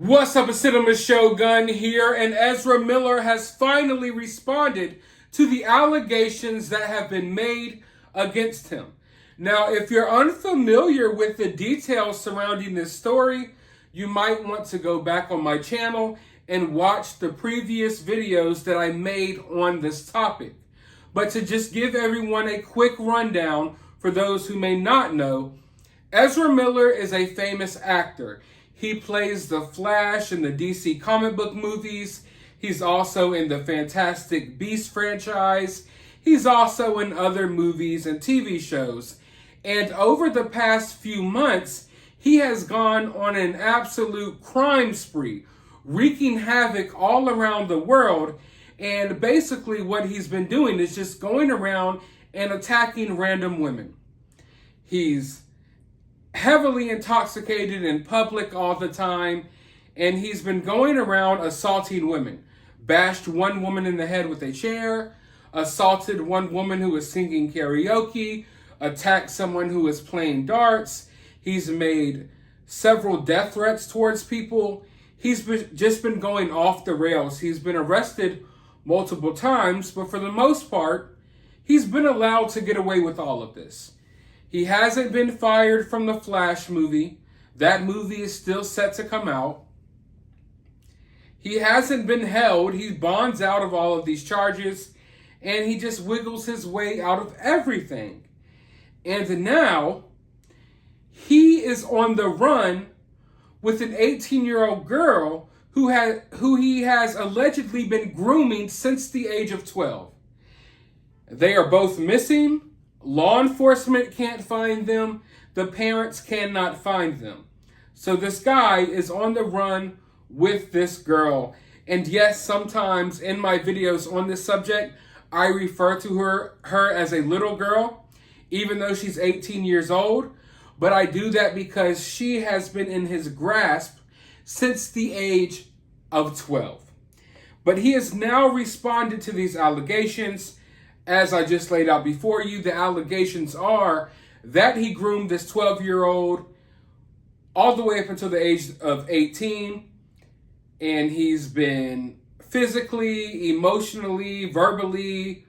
What's up, a Cinema Shogun here, and Ezra Miller has finally responded to the allegations that have been made against him. Now, if you're unfamiliar with the details surrounding this story, you might want to go back on my channel and watch the previous videos that I made on this topic. But to just give everyone a quick rundown for those who may not know, Ezra Miller is a famous actor. He plays the Flash in the DC comic book movies. He's also in the Fantastic Beasts franchise. He's also in other movies and TV shows. And over the past few months, he has gone on an absolute crime spree, wreaking havoc all around the world. And basically what he's been doing is just going around and attacking random women. He's heavily intoxicated in public all the time, and he's been going around assaulting women. Bashed one woman in the head with a chair, assaulted one woman who was singing karaoke, attacked someone who was playing darts. He's made several death threats towards people. He's just been going off the rails. He's been arrested multiple times, but for the most part, he's been allowed to get away with all of this. He hasn't been fired from the Flash movie. That movie is still set to come out. He hasn't been held. He bonds out of all of these charges, and he just wiggles his way out of everything. And now, he is on the run with an 18-year-old girl who he has allegedly been grooming since the age of 12. They are both missing. Law enforcement can't find them. The parents cannot find them. So this guy is on the run with this girl. And yes, sometimes in my videos on this subject, I refer to her as a little girl, even though she's 18 years old. But I do that because she has been in his grasp since the age of 12. But he has now responded to these allegations. As I just laid out before you, the allegations are that he groomed this 12-year-old all the way up until the age of 18. And he's been physically, emotionally, verbally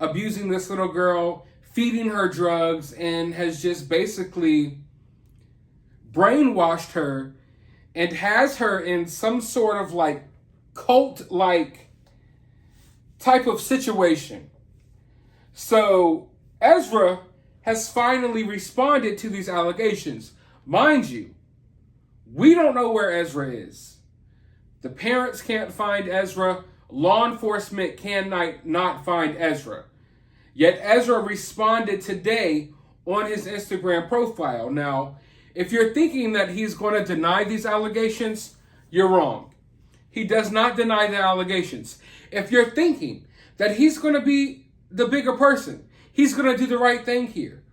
abusing this little girl, feeding her drugs, and has just basically brainwashed her and has her in some sort of like cult-like type of situation. So Ezra has finally responded to these allegations. Mind you, we don't know where Ezra is. The parents can't find Ezra. Law enforcement cannot find Ezra. Yet Ezra responded today on his Instagram profile. Now, if you're thinking that he's going to deny these allegations, you're wrong. He does not deny the allegations. If you're thinking that he's going to be the bigger person, he's going to do the right thing here,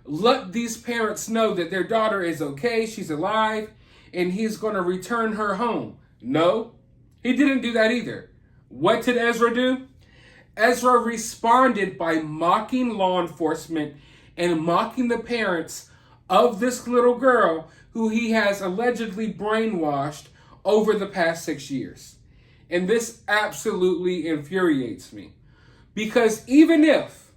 let these parents know that their daughter is okay, she's alive, and he's going to return her home. No, he didn't do that either. What did Ezra do? Ezra responded by mocking law enforcement and mocking the parents of this little girl who he has allegedly brainwashed over the past 6 years. And this absolutely infuriates me. Because even if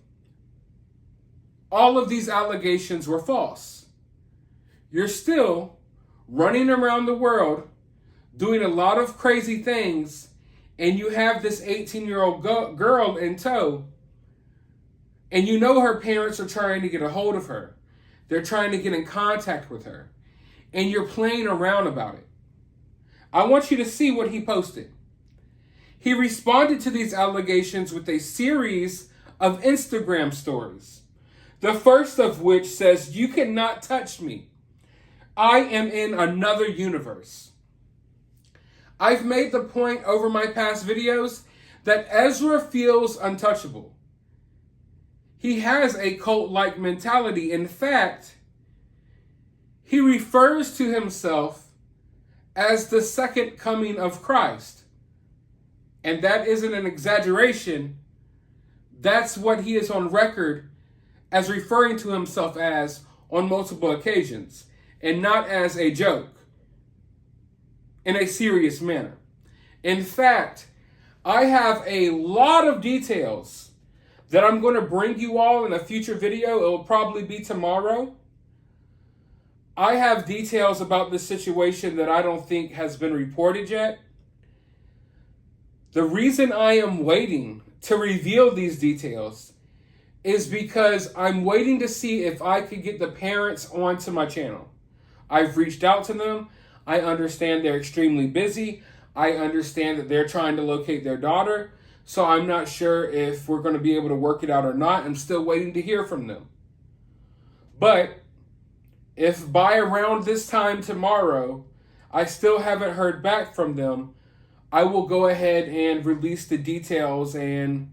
all of these allegations were false, you're still running around the world doing a lot of crazy things, and you have this 18-year-old girl in tow, and you know her parents are trying to get a hold of her. They're trying to get in contact with her, and you're playing around about it. I want you to see what he posted. He responded to these allegations with a series of Instagram stories. The first of which says, "You cannot touch me. I am in another universe." I've made the point over my past videos that Ezra feels untouchable. He has a cult-like mentality. In fact, he refers to himself as the second coming of Christ. And that isn't an exaggeration. That's what he is on record as referring to himself as on multiple occasions, and not as a joke. in a serious manner. In fact, I have a lot of details that I'm going to bring you all in a future video. It will probably be tomorrow. I have details about this situation that I don't think has been reported yet. The reason I am waiting to reveal these details is because I'm waiting to see if I could get the parents onto my channel. I've reached out to them. I understand they're extremely busy. I understand that they're trying to locate their daughter. So I'm not sure if we're going to be able to work it out or not. I'm still waiting to hear from them. But if by around this time tomorrow, I still haven't heard back from them, I will go ahead and release the details and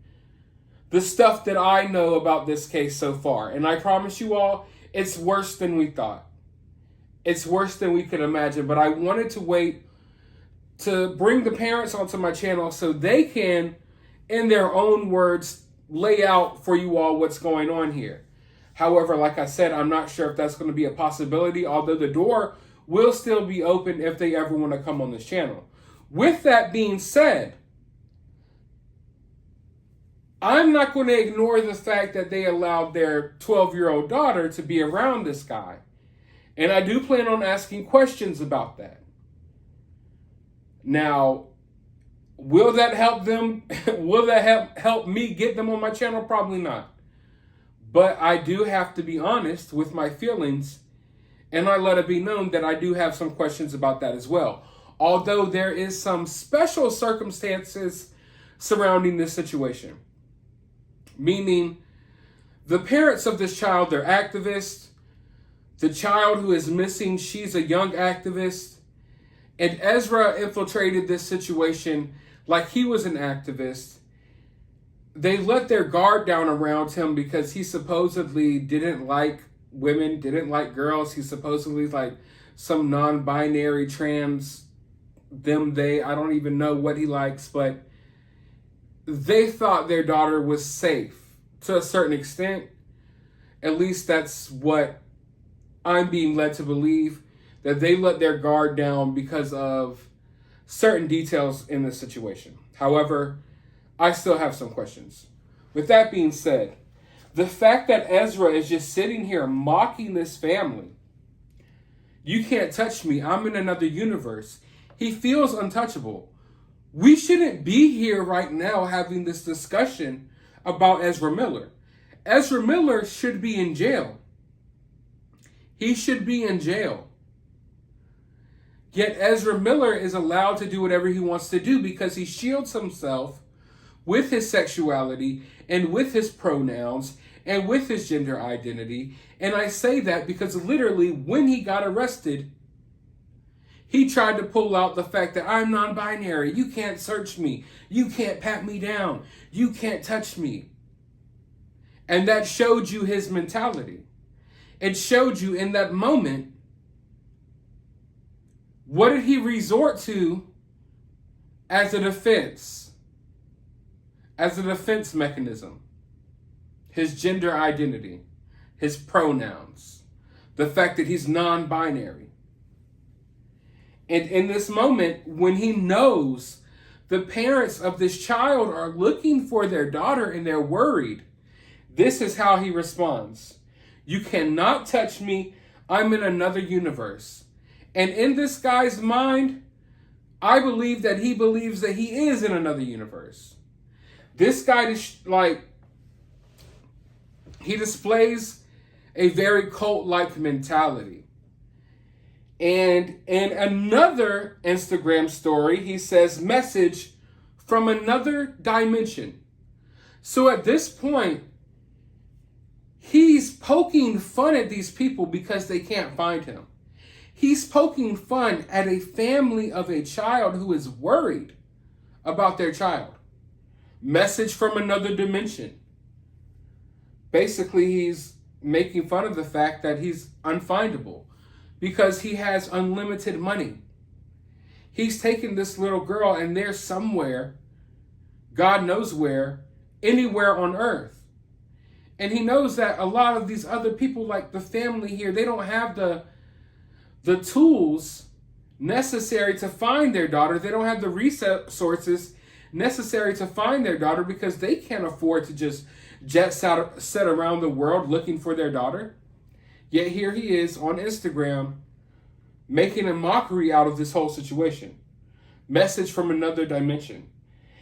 the stuff that I know about this case so far. And I promise you all, it's worse than we thought. It's worse than we could imagine. But I wanted to wait to bring the parents onto my channel so they can, in their own words, lay out for you all what's going on here. However, like I said, I'm not sure if that's going to be a possibility, although the door will still be open if they ever want to come on this channel. With that being said, I'm not going to ignore the fact that they allowed their 12-year-old daughter to be around this guy. And I do plan on asking questions about that. Now, will that help them? Will that help me get them on my channel? Probably not. But I do have to be honest with my feelings, and I let it be known that I do have some questions about that as well. Although there is some special circumstances surrounding this situation. Meaning, the parents of this child, they're activists. The child who is missing, she's a young activist. And Ezra infiltrated this situation like he was an activist. They let their guard down around him because he supposedly didn't like women, didn't like girls. He supposedly like some non-binary trans, them, they, I don't even know what he likes, but they thought their daughter was safe to a certain extent. At least that's what I'm being led to believe, that they let their guard down because of certain details in the situation. However, I still have some questions. With that being said, the fact that Ezra is just sitting here mocking this family, you can't touch me, I'm in another universe. He feels untouchable. We shouldn't be here right now having this discussion about Ezra Miller. Ezra Miller should be in jail. He should be in jail. Yet Ezra Miller is allowed to do whatever he wants to do because he shields himself with his sexuality and with his pronouns and with his gender identity. And I say that because literally when he got arrested, he tried to pull out the fact that I'm non-binary. You can't search me. You can't pat me down. You can't touch me. And that showed you his mentality. It showed you in that moment, what did he resort to as a defense? As a defense mechanism? His gender identity, his pronouns, the fact that he's non-binary. And in this moment, when he knows the parents of this child are looking for their daughter and they're worried, this is how he responds. You cannot touch me. I'm in another universe. And in this guy's mind, I believe that he believes that he is in another universe. This guy is like, he displays a very cult-like mentality. And in another Instagram story, he says, message from another dimension. So at this point, he's poking fun at these people because they can't find him. He's poking fun at a family of a child who is worried about their child. Message from another dimension. Basically, he's making fun of the fact that he's unfindable because he has unlimited money. He's taken this little girl and they're somewhere, God knows where, anywhere on earth. And he knows that a lot of these other people, like the family here, they don't have the tools necessary to find their daughter. They don't have the resources necessary to find their daughter because they can't afford to just set around the world looking for their daughter. Yet here he is on Instagram making a mockery out of this whole situation. Message from another dimension.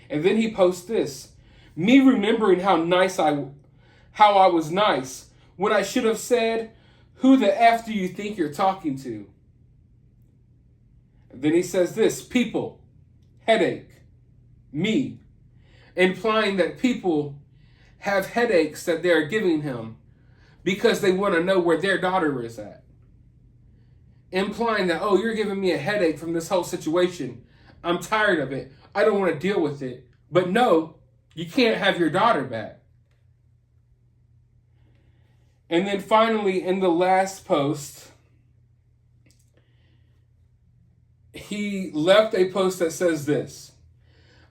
And then he posts this. Me remembering how I was nice when I should have said, who the F do you think you're talking to? And then he says this, people, headache, me, implying that people have headaches that they're giving him because they want to know where their daughter is at. Implying that, oh, you're giving me a headache from this whole situation. I'm tired of it. I don't want to deal with it. But no, you can't have your daughter back. And then finally, in the last post, he left a post that says this.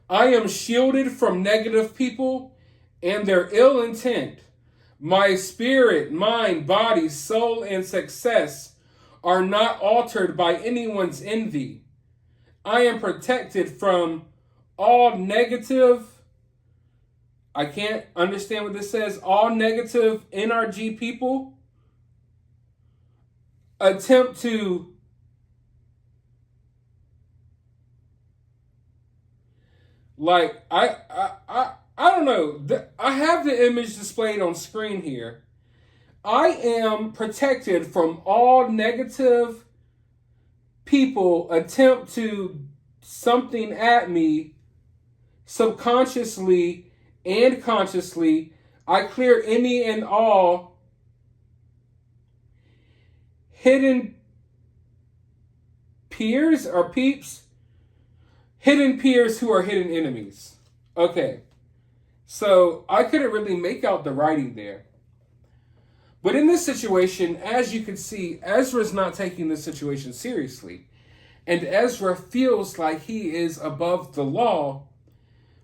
I am shielded from negative people and their ill intent. My spirit, mind, body, soul, and success are not altered by anyone's envy. I am protected from all negative, I can't understand what this says, all negative NRG people attempt to I don't know. I have the image displayed on screen here. I am protected from all negative people attempt to something at me subconsciously and consciously. I clear any and all hidden peers or peeps. Hidden peers who are hidden enemies. Okay. So I couldn't really make out the writing there. But in this situation, as you can see, Ezra's not taking this situation seriously. And Ezra feels like he is above the law,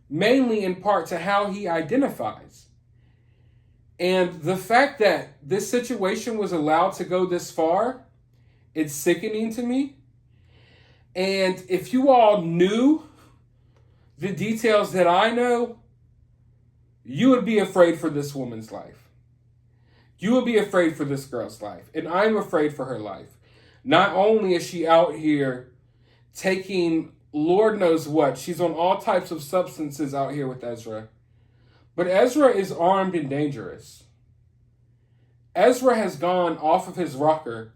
mainly in part to how he identifies. And the fact that this situation was allowed to go this far, it's sickening to me. And if you all knew the details that I know, you would be afraid for this woman's life. You would be afraid for this girl's life. And I'm afraid for her life. Not only is she out here taking Lord knows what. She's on all types of substances out here with Ezra. But Ezra is armed and dangerous. Ezra has gone off of his rocker.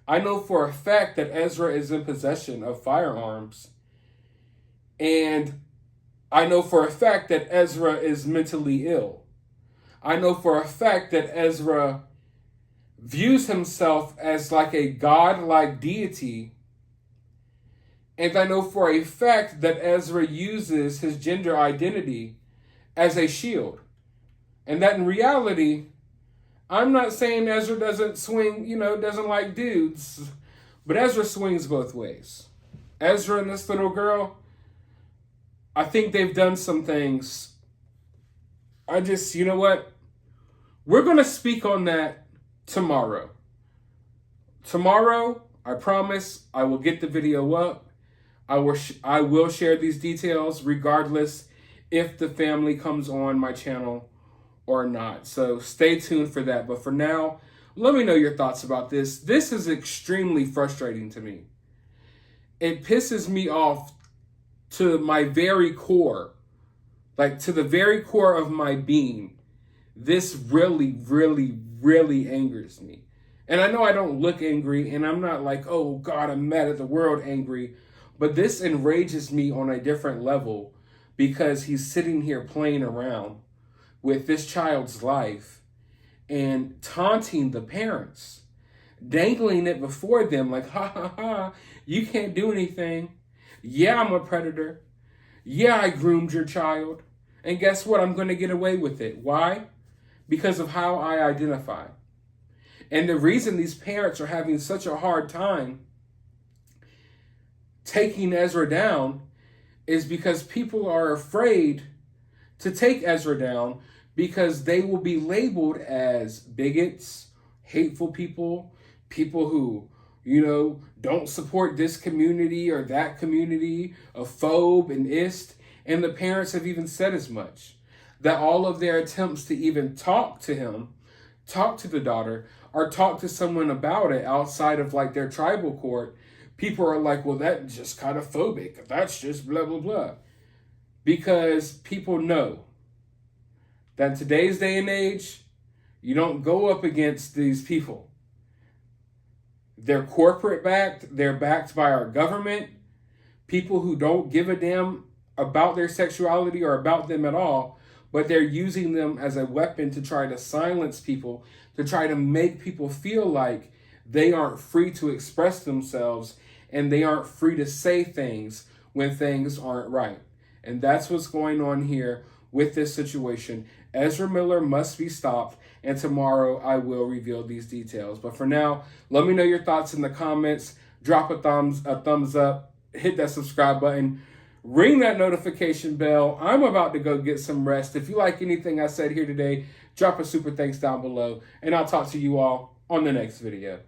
I know for a fact that Ezra is in possession of firearms. And I know for a fact that Ezra is mentally ill. I know for a fact that Ezra views himself as like a godlike deity. And I know for a fact that Ezra uses his gender identity as a shield. And that in reality, I'm not saying Ezra doesn't swing, doesn't like dudes. But Ezra swings both ways. Ezra and this little girl, I think they've done some things. You know what? We're going to speak on that tomorrow. Tomorrow, I promise, I will get the video up. I will share these details regardless if the family comes on my channel or not. So stay tuned for that. But for now, let me know your thoughts about this. This is extremely frustrating to me. It pisses me off to my very core, like to the very core of my being. This really, really, really angers me. And I know I don't look angry, and I'm not like, oh God, I'm mad at the world angry. But this enrages me on a different level because he's sitting here playing around with this child's life and taunting the parents, dangling it before them like, ha ha ha, you can't do anything. Yeah, I'm a predator. Yeah, I groomed your child. And guess what? I'm going to get away with it. Why? Because of how I identify. And the reason these parents are having such a hard time taking Ezra down is because people are afraid to take Ezra down because they will be labeled as bigots, hateful people, people who, don't support this community or that community, a phobe and ist. And the parents have even said as much, that all of their attempts to even talk to him, talk to the daughter, or talk to someone about it outside of like their tribal court, people are like, well, that's just kind of phobic. That's just blah, blah, blah. Because people know that in today's day and age, you don't go up against these people. They're corporate backed. They're backed by our government. People who don't give a damn about their sexuality or about them at all, but they're using them as a weapon to try to silence people, to try to make people feel like they aren't free to express themselves and they aren't free to say things when things aren't right. And that's what's going on here with this situation. Ezra Miller must be stopped, and tomorrow I will reveal these details. But for now, let me know your thoughts in the comments. Drop a thumbs up, hit that subscribe button, ring that notification bell. I'm about to go get some rest. If you like anything I said here today, drop a super thanks down below, and I'll talk to you all on the next video.